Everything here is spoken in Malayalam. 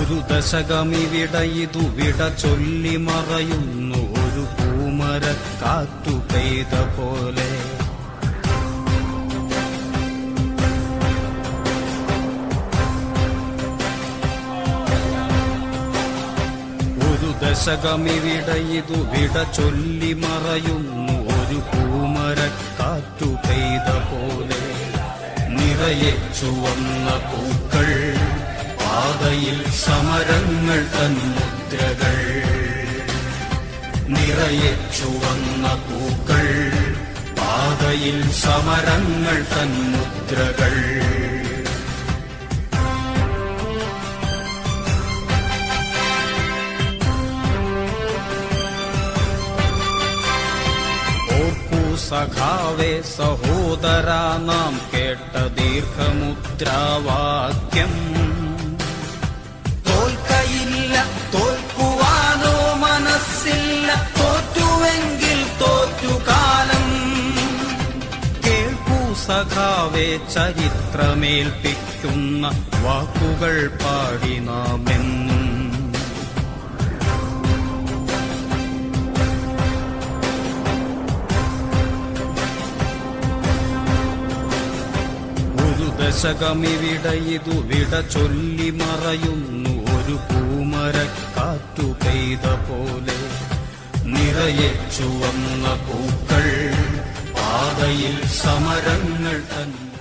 ഒരു ദശകമിവിടയിതു വിട ചൊല്ലി മറയുന്നു ഒരു പൂമരക്കാറ്റു പെയ്ത പോലെ. ഒരു ദശകമിവിടയിതു വിട ചൊല്ലി മറയുന്നു ഒരു പൂമരക്കാറ്റു പെയ്ത പോലെ. നിറയെ ചുവന്ന പൂക്കൾ, പാതയിൽ സമരങ്ങൾ തന്മുദ്രകൾ. നിറയെ ചുവന്ന പൂക്കൾ, പാതയിൽ സമരങ്ങൾ തന്മുദ്രകൾ. സഖാവേ സഹോദരാ, നാം കേട്ട ദീർഘമുദ്രാവാക്യം. തോൽക്കയില്ല, തോൽക്കുവാനോ മനസ്സില്ല, തോറ്റുവെങ്കിൽ തോറ്റുകാലം. കേൾക്കൂ സഖാവേ, ചരിത്രമേൽപ്പിക്കുന്ന വാക്കുകൾ പാടി നാമെന്നും. ദശകമിവിടയിതു വിട ചൊല്ലി മറയുന്നു ഒരു പൂമരക്കാറ്റു പെയ്ത പോലെ. നിറയെ ചുവന്ന പൂക്കൾ, പാതയിൽ സമരങ്ങൾ തന്നെ.